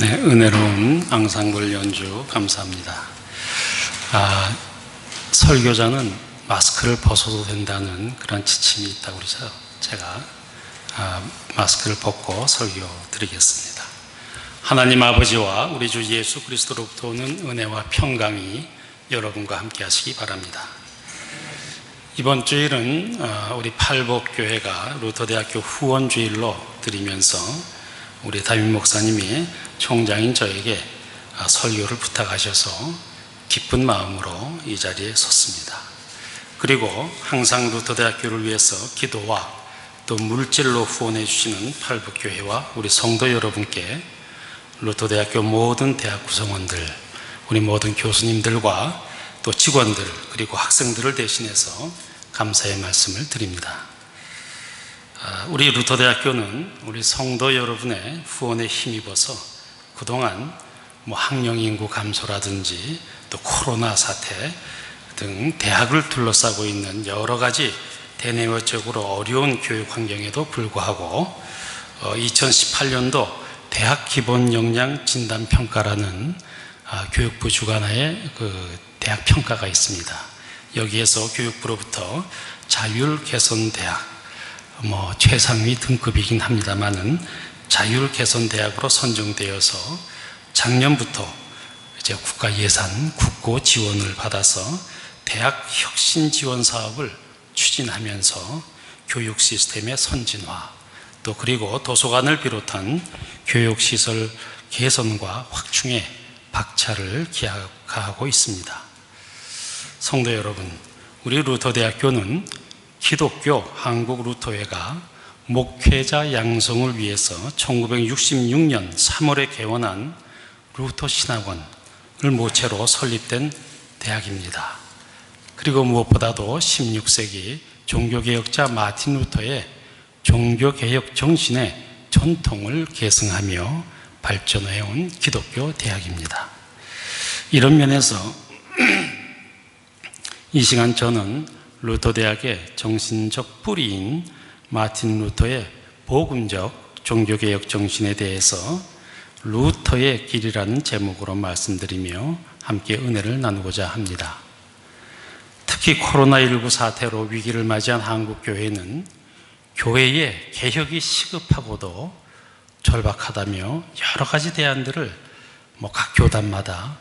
네, 은혜로운 앙상블 연주 감사합니다. 설교자는 마스크를 벗어도 된다는 그런 지침이 있다고 그래서 제가 마스크를 벗고 설교 드리겠습니다. 하나님 아버지와 우리 주 예수 그리스도로부터 오는 은혜와 평강이 여러분과 함께 하시기 바랍니다. 이번 주일은 우리 팔복교회가 루터대학교 후원주일로 드리면서 우리 담임 목사님이 총장인 저에게 설교를 부탁하셔서 기쁜 마음으로 이 자리에 섰습니다. 그리고 항상 루터대학교를 위해서 기도와 또 물질로 후원해 주시는 팔복교회와 우리 성도 여러분께 루터대학교 모든 대학 구성원들, 우리 모든 교수님들과 또 직원들 그리고 학생들을 대신해서 감사의 말씀을 드립니다. 우리 루터대학교는 우리 성도 여러분의 후원에 힘입어서 그동안 학령 인구 감소라든지 또 코로나 사태 등 대학을 둘러싸고 있는 여러 가지 대내외적으로 어려운 교육 환경에도 불구하고 2018년도 대학 기본 역량 진단 평가라는 교육부 주관하에 대학 평가가 있습니다. 여기에서 교육부로부터 자율 개선 대학 최상위 등급이긴 합니다만은 자율 개선 대학으로 선정되어서 작년부터 이제 국가 예산, 국고 지원을 받아서 대학 혁신 지원 사업을 추진하면서 교육 시스템의 선진화, 또 그리고 도서관을 비롯한 교육 시설 개선과 확충에 박차를 기하고 있습니다. 성도 여러분, 우리 루터대학교는 기독교 한국루터회가 목회자 양성을 위해서 1966년 3월에 개원한 루터 신학원을 모체로 설립된 대학입니다. 그리고 무엇보다도 16세기 종교개혁자 마틴 루터의 종교개혁 정신의 전통을 계승하며 발전해온 기독교 대학입니다. 이런 면에서 이 시간 저는 루터대학의 정신적 뿌리인 마틴 루터의 복음적 종교개혁 정신에 대해서 루터의 길이라는 제목으로 말씀드리며 함께 은혜를 나누고자 합니다. 특히 코로나19 사태로 위기를 맞이한 한국교회는 교회의 개혁이 시급하고도 절박하다며 여러 가지 대안들을 각 교단마다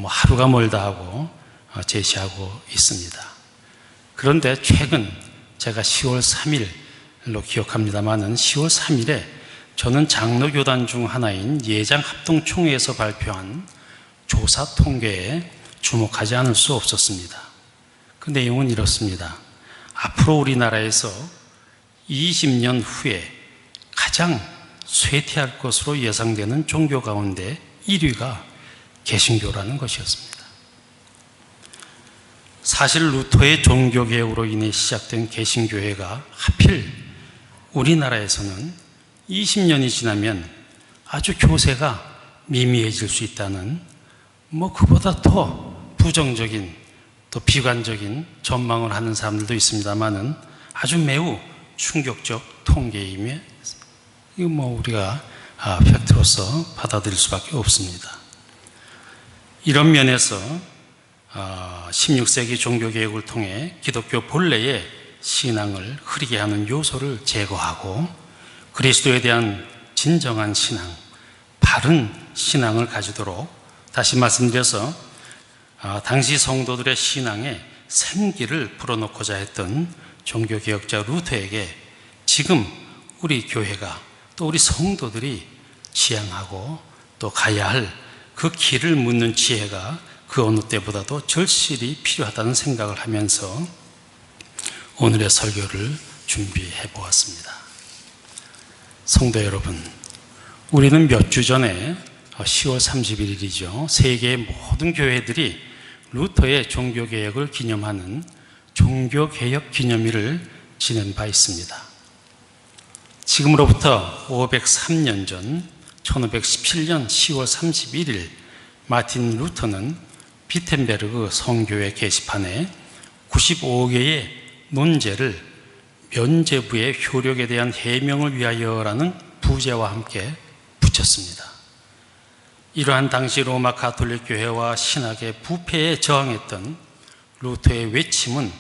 하루가 멀다 하고 제시하고 있습니다. 그런데 최근 제가 10월 3일로 기억합니다만은 10월 3일에 저는 장로교단 중 하나인 예장합동총회에서 발표한 조사 통계에 주목하지 않을 수 없었습니다. 그 내용은 이렇습니다. 앞으로 우리나라에서 20년 후에 가장 쇠퇴할 것으로 예상되는 종교 가운데 1위가 개신교라는 것이었습니다. 사실 루터의 종교개혁으로 인해 시작된 개신교회가 하필 우리나라에서는 20년이 지나면 아주 교세가 미미해질 수 있다는 그보다 더 부정적인 또 비관적인 전망을 하는 사람들도 있습니다만은 아주 매우 충격적 통계이며 이거 우리가 팩트로서 받아들일 수밖에 없습니다. 이런 면에서 16세기 종교개혁을 통해 기독교 본래의 신앙을 흐리게 하는 요소를 제거하고 그리스도에 대한 진정한 신앙, 바른 신앙을 가지도록 다시 말씀드려서 당시 성도들의 신앙에 생기를 불어넣고자 했던 종교개혁자 루터에게 지금 우리 교회가 또 우리 성도들이 지향하고 또 가야 할 그 길을 묻는 지혜가 그 어느 때보다도 절실히 필요하다는 생각을 하면서 오늘의 설교를 준비해 보았습니다. 성도 여러분, 우리는 몇 주 전에 10월 31일이죠. 세계의 모든 교회들이 루터의 종교개혁을 기념하는 종교개혁 기념일을 지낸 바 있습니다. 지금으로부터 503년 전 1517년 10월 31일 마틴 루터는 비텐베르그 성교회 게시판에 95개의 논제를 면죄부의 효력에 대한 해명을 위하여라는 부제와 함께 붙였습니다. 이러한 당시 로마 가톨릭 교회와 신학의 부패에 저항했던 루터의 외침은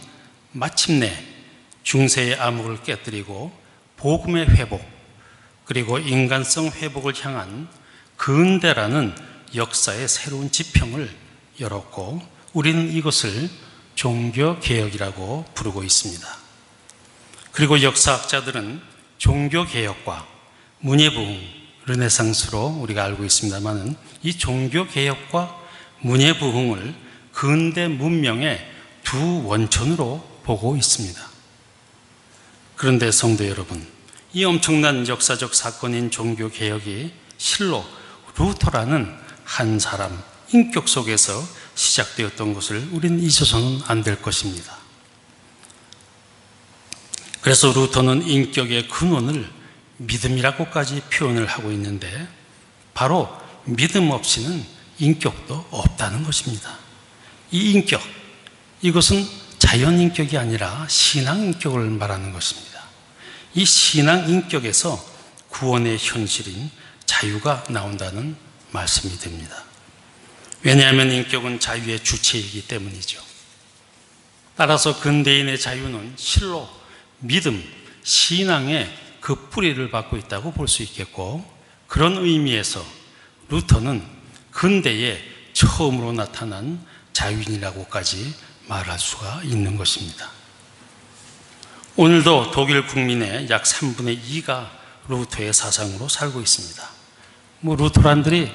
마침내 중세의 암흑을 깨뜨리고 복음의 회복, 그리고 인간성 회복을 향한 근대라는 역사의 새로운 지평을 열었고, 우리는 이것을 종교개혁이라고 부르고 있습니다. 그리고 역사학자들은 종교개혁과 문예부흥, 르네상스로 우리가 알고 있습니다만, 이 종교개혁과 문예부흥을 근대 문명의 두 원천으로 보고 있습니다. 그런데 성도 여러분, 이 엄청난 역사적 사건인 종교개혁이 실로 루터라는 한 사람 인격 속에서 시작되었던 것을 우리는 잊어서는 안 될 것입니다. 그래서 루터는 인격의 근원을 믿음이라고까지 표현을 하고 있는데, 바로 믿음 없이는 인격도 없다는 것입니다. 이 인격, 이것은 자연인격이 아니라 신앙인격을 말하는 것입니다. 이 신앙인격에서 구원의 현실인 자유가 나온다는 말씀이 됩니다. 왜냐하면 인격은 자유의 주체이기 때문이죠. 따라서 근대인의 자유는 실로 믿음, 신앙의 그 뿌리를 받고 있다고 볼 수 있겠고, 그런 의미에서 루터는 근대에 처음으로 나타난 자유인이라고까지 말할 수가 있는 것입니다. 오늘도 독일 국민의 약 3분의 2가 루터의 사상으로 살고 있습니다. 루터란들이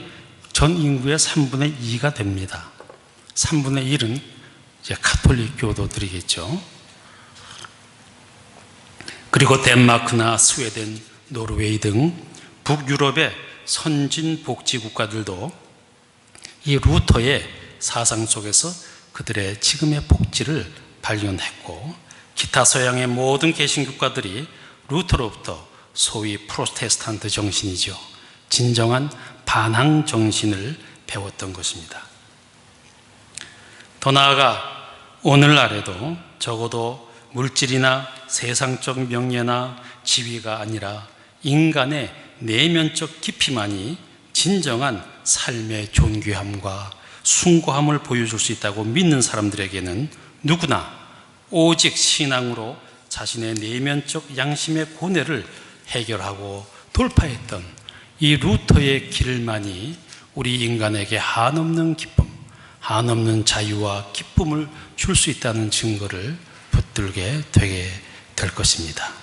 전 인구의 3분의 2가 됩니다. 3분의 1은 이제 가톨릭 교도들이겠죠. 그리고 덴마크나 스웨덴, 노르웨이 등 북유럽의 선진 복지 국가들도 이 루터의 사상 속에서 그들의 지금의 복지를 발견했고, 기타 서양의 모든 개신국가들이 루터로부터 소위 프로테스탄트 정신이죠, 진정한 반항 정신을 배웠던 것입니다. 더 나아가 오늘날에도 적어도 물질이나 세상적 명예나 지위가 아니라 인간의 내면적 깊이만이 진정한 삶의 존귀함과 숭고함을 보여줄 수 있다고 믿는 사람들에게는 누구나 오직 신앙으로 자신의 내면적 양심의 고뇌를 해결하고 돌파했던 이 루터의 길만이 우리 인간에게 한없는 기쁨, 한없는 자유와 기쁨을 줄 수 있다는 증거를 붙들게 되게 될 것입니다.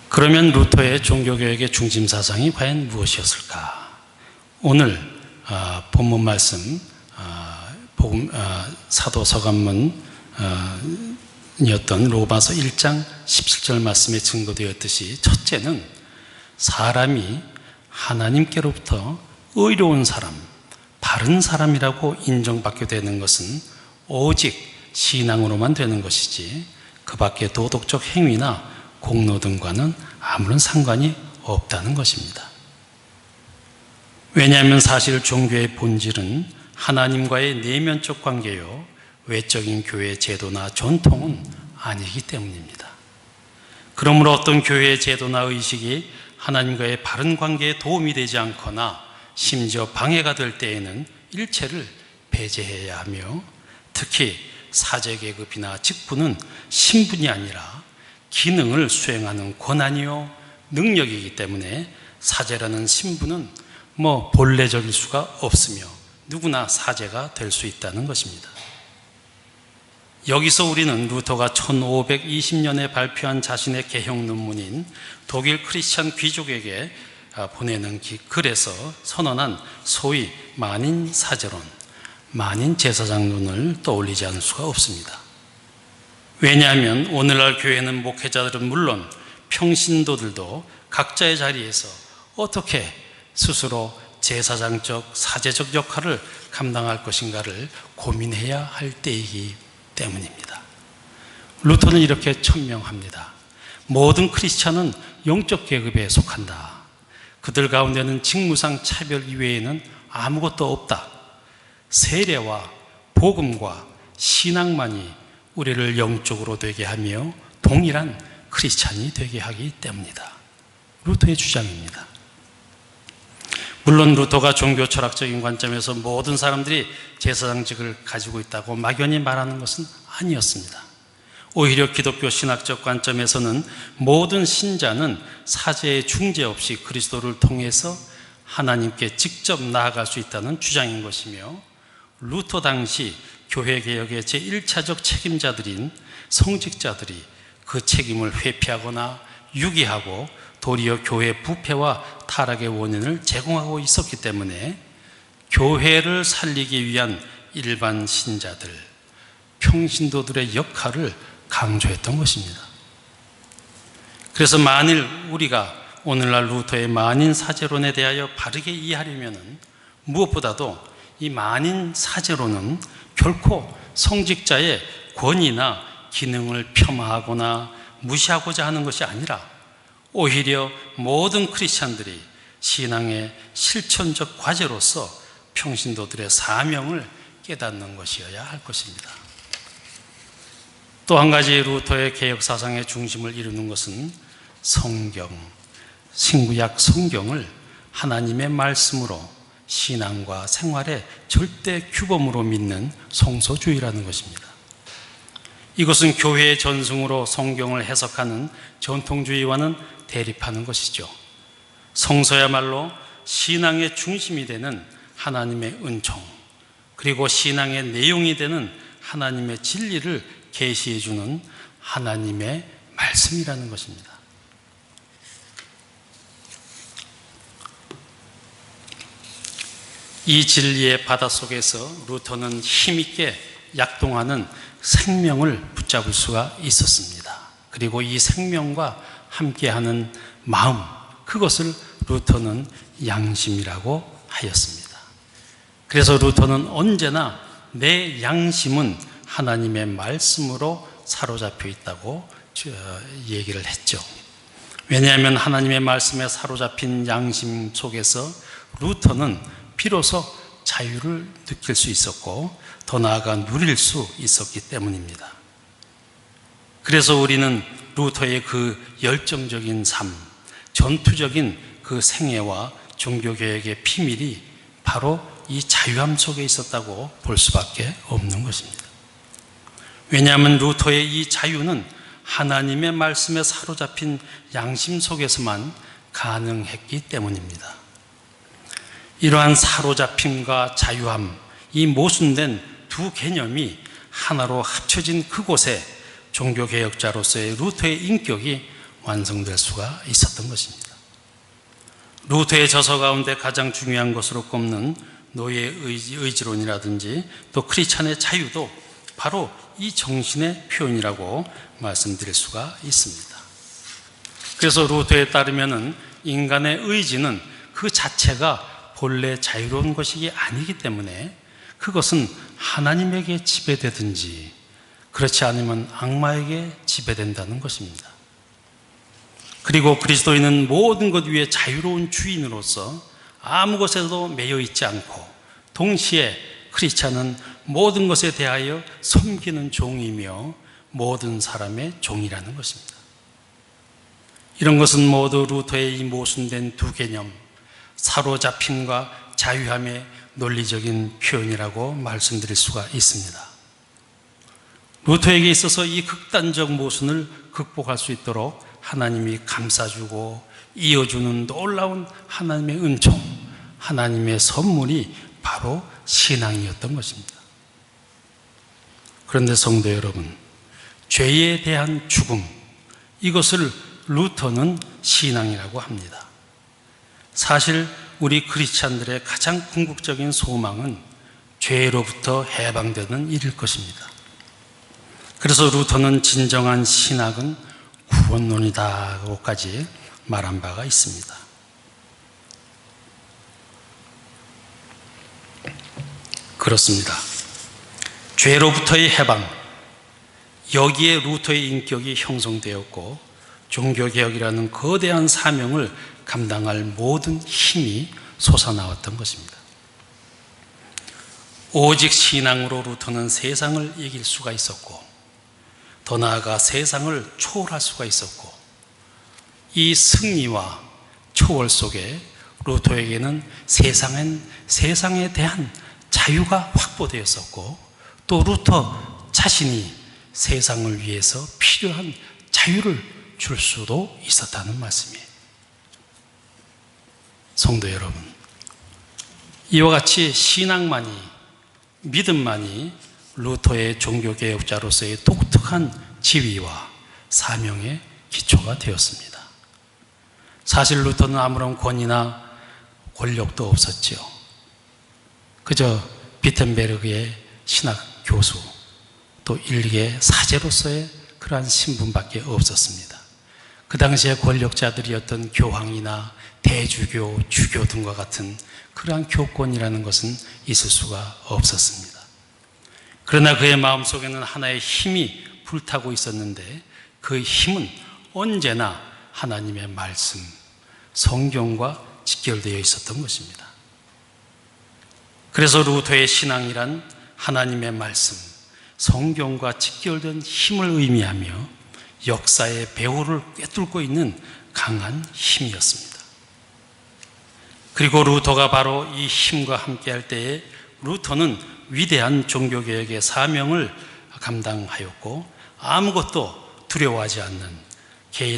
그러면 루터의 종교개혁의 중심 사상이 과연 무엇이었을까? 오늘 본문 말씀, 사도 서간문이었던 로마서 1장 17절 말씀에 증거되었듯이, 첫째는 사람이 하나님께로부터 의로운 사람, 바른 사람이라고 인정받게 되는 것은 오직 신앙으로만 되는 것이지, 그 밖의 도덕적 행위나 공로 등과는 아무런 상관이 없다는 것입니다. 왜냐하면 사실 종교의 본질은 하나님과의 내면적 관계요, 외적인 교회 제도나 전통은 아니기 때문입니다. 그러므로 어떤 교회의 제도나 의식이 하나님과의 바른 관계에 도움이 되지 않거나 심지어 방해가 될 때에는 일체를 배제해야 하며, 특히 사제계급이나 직분은 신분이 아니라 기능을 수행하는 권한이요 능력이기 때문에 사제라는 신분은 본래적일 수가 없으며 누구나 사제가 될 수 있다는 것입니다. 여기서 우리는 루터가 1520년에 발표한 자신의 개혁 논문인 독일 크리스찬 귀족에게 보내는 글에서 선언한 소위 만인 사제론, 만인 제사장론을 떠올리지 않을 수가 없습니다. 왜냐하면 오늘날 교회는 목회자들은 물론 평신도들도 각자의 자리에서 어떻게 스스로 제사장적, 사제적 역할을 감당할 것인가를 고민해야 할 때이기 때문입니다. 루터는 이렇게 천명합니다. 모든 크리스찬은 영적 계급에 속한다. 그들 가운데는 직무상 차별 이외에는 아무것도 없다. 세례와 복음과 신앙만이 우리를 영적으로 되게 하며 동일한 크리스찬이 되게 하기 때문이다. 루터의 주장입니다. 물론 루터가 종교 철학적인 관점에서 모든 사람들이 제사장직을 가지고 있다고 막연히 말하는 것은 아니었습니다. 오히려 기독교 신학적 관점에서는 모든 신자는 사제의 중재 없이 그리스도를 통해서 하나님께 직접 나아갈 수 있다는 주장인 것이며, 루터 당시 교회 개혁의 제1차적 책임자들인 성직자들이 그 책임을 회피하거나 유기하고 도리어 교회 부패와 타락의 원인을 제공하고 있었기 때문에 교회를 살리기 위한 일반 신자들, 평신도들의 역할을 강조했던 것입니다. 그래서 만일 우리가 오늘날 루터의 만인 사제론에 대하여 바르게 이해하려면 무엇보다도 이 만인 사제론은 결코 성직자의 권위나 기능을 폄하하거나 무시하고자 하는 것이 아니라 오히려 모든 크리스찬들이 신앙의 실천적 과제로서 평신도들의 사명을 깨닫는 것이어야 할 것입니다. 또 한 가지 루터의 개혁 사상의 중심을 이루는 것은 성경, 신구약 성경을 하나님의 말씀으로 신앙과 생활의 절대 규범으로 믿는 성소주의라는 것입니다. 이것은 교회의 전승으로 성경을 해석하는 전통주의와는 대립하는 것이죠. 성서야말로 신앙의 중심이 되는 하나님의 은총, 그리고 신앙의 내용이 되는 하나님의 진리를 계시해 주는 하나님의 말씀이라는 것입니다. 이 진리의 바닷속에서 루터는 힘있게 약동하는 생명을 붙잡을 수가 있었습니다. 그리고 이 생명과 함께하는 마음, 그것을 루터는 양심이라고 하였습니다. 그래서 루터는 언제나 내 양심은 하나님의 말씀으로 사로잡혀 있다고 얘기를 했죠. 왜냐하면 하나님의 말씀에 사로잡힌 양심 속에서 루터는 비로소 자유를 느낄 수 있었고 더 나아가 누릴 수 있었기 때문입니다. 그래서 우리는 루터의 그 열정적인 삶, 전투적인 그 생애와 종교개혁의 비밀이 바로 이 자유함 속에 있었다고 볼 수밖에 없는 것입니다. 왜냐하면 루터의 이 자유는 하나님의 말씀에 사로잡힌 양심 속에서만 가능했기 때문입니다. 이러한 사로잡힘과 자유함, 이 모순된 두 개념이 하나로 합쳐진 그곳에 종교개혁자로서의 루터의 인격이 완성될 수가 있었던 것입니다. 루터의 저서 가운데 가장 중요한 것으로 꼽는 노예 의지론이라든지 또 크리스찬의 자유도 바로 이 정신의 표현이라고 말씀드릴 수가 있습니다. 그래서 루터에 따르면 인간의 의지는 그 자체가 본래 자유로운 것이 아니기 때문에 그것은 하나님에게 지배되든지 그렇지 않으면 악마에게 지배된다는 것입니다. 그리고 그리스도인은 모든 것 위에 자유로운 주인으로서 아무 것에도 매여 있지 않고 동시에 크리스찬은 모든 것에 대하여 섬기는 종이며 모든 사람의 종이라는 것입니다. 이런 것은 모두 루터의 이 모순된 두 개념, 사로잡힘과 자유함의 논리적인 표현이라고 말씀드릴 수가 있습니다. 루터에게 있어서 이 극단적 모순을 극복할 수 있도록 하나님이 감싸주고 이어주는 놀라운 하나님의 은총, 하나님의 선물이 바로 신앙이었던 것입니다. 그런데 성도 여러분, 죄에 대한 죽음, 이것을 루터는 신앙이라고 합니다. 사실 우리 크리스찬들의 가장 궁극적인 소망은 죄로부터 해방되는 일일 것입니다. 그래서 루터는 진정한 신학은 구원론이다고까지 말한 바가 있습니다. 그렇습니다. 죄로부터의 해방, 여기에 루터의 인격이 형성되었고 종교개혁이라는 거대한 사명을 감당할 모든 힘이 솟아나왔던 것입니다. 오직 신앙으로 루터는 세상을 이길 수가 있었고 더 나아가 세상을 초월할 수가 있었고 이 승리와 초월 속에 루터에게는 세상에 대한 자유가 확보되었었고, 또 루터 자신이 세상을 위해서 필요한 자유를 줄 수도 있었다는 말씀이에요. 성도 여러분, 이와 같이 신앙만이, 믿음만이 루터의 종교개혁자로서의 독특한 지위와 사명의 기초가 되었습니다. 사실 루터는 아무런 권위나 권력도 없었지요. 그저 비텐베르그의 신학 교수, 또 일개 사제로서의 그러한 신분밖에 없었습니다. 그 당시에 권력자들이었던 교황이나 대주교, 주교 등과 같은 그러한 교권이라는 것은 있을 수가 없었습니다. 그러나 그의 마음속에는 하나의 힘이 불타고 있었는데, 그 힘은 언제나 하나님의 말씀, 성경과 직결되어 있었던 것입니다. 그래서 루터의 신앙이란 하나님의 말씀, 성경과 직결된 힘을 의미하며 역사의 배후를 꿰뚫고 있는 강한 힘이었습니다. 그리고 루터가 바로 이 힘과 함께할 때에 루터는 위대한 종교개혁의 사명을 감당하였고, 아무것도 두려워하지 않는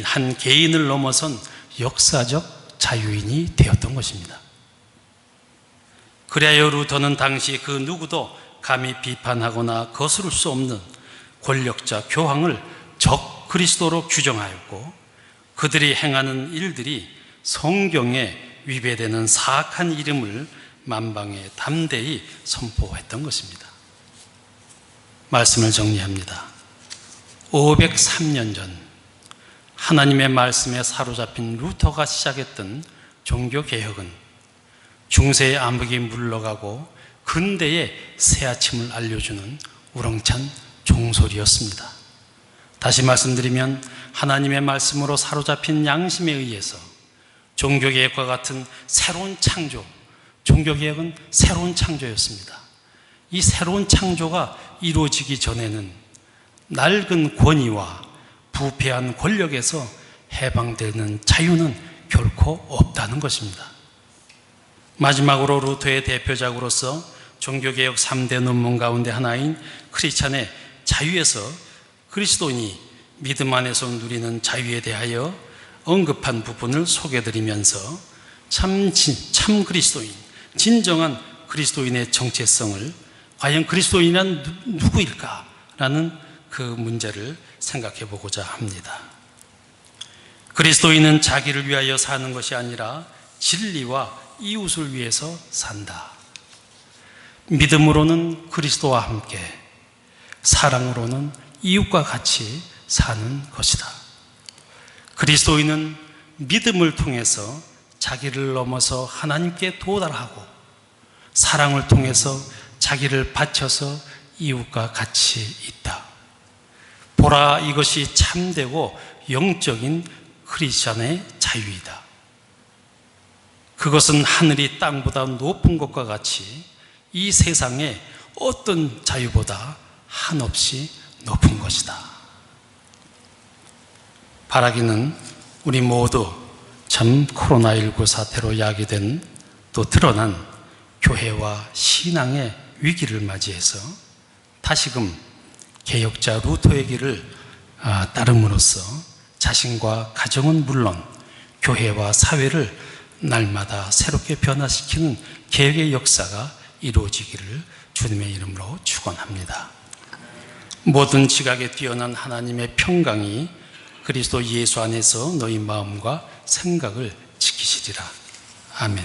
한 개인을 넘어선 역사적 자유인이 되었던 것입니다. 그리하여 루터는 당시 그 누구도 감히 비판하거나 거스를 수 없는 권력자 교황을 적 그리스도로 규정하였고, 그들이 행하는 일들이 성경에 위배되는 사악한 이름을 만방에 담대히 선포했던 것입니다. 말씀을 정리합니다. 503년 전 하나님의 말씀에 사로잡힌 루터가 시작했던 종교개혁은 중세의 암흑이 물러가고 근대의 새아침을 알려주는 우렁찬 종소리였습니다. 다시 말씀드리면 하나님의 말씀으로 사로잡힌 양심에 의해서 종교개혁과 같은 새로운 창조, 종교개혁은 새로운 창조였습니다. 이 새로운 창조가 이루어지기 전에는 낡은 권위와 부패한 권력에서 해방되는 자유는 결코 없다는 것입니다. 마지막으로 루터의 대표작으로서 종교개혁 3대 논문 가운데 하나인 크리스찬의 자유에서 그리스도인이 믿음 안에서 누리는 자유에 대하여 언급한 부분을 소개해드리면서 참 그리스도인, 진정한 그리스도인의 정체성을, 과연 그리스도인은 누구일까라는 그 문제를 생각해 보고자 합니다. 그리스도인은 자기를 위하여 사는 것이 아니라 진리와 이웃을 위해서 산다. 믿음으로는 그리스도와 함께, 사랑으로는 이웃과 같이 사는 것이다. 그리스도인은 믿음을 통해서 자기를 넘어서 하나님께 도달하고, 사랑을 통해서 자기를 바쳐서 이웃과 같이 있다. 보라, 이것이 참되고 영적인 크리스찬의 자유이다. 그것은 하늘이 땅보다 높은 것과 같이 이 세상의 어떤 자유보다 한없이 높은 것이다. 바라기는 우리 모두 참 코로나19 사태로 야기된, 또 드러난 교회와 신앙의 위기를 맞이해서 다시금 개혁자 루터의 길을 따름으로써 자신과 가정은 물론 교회와 사회를 날마다 새롭게 변화시키는 개혁의 역사가 이루어지기를 주님의 이름으로 축원합니다. 모든 지각에 뛰어난 하나님의 평강이 그리스도 예수 안에서 너희 마음과 생각을 지키시리라. 아멘.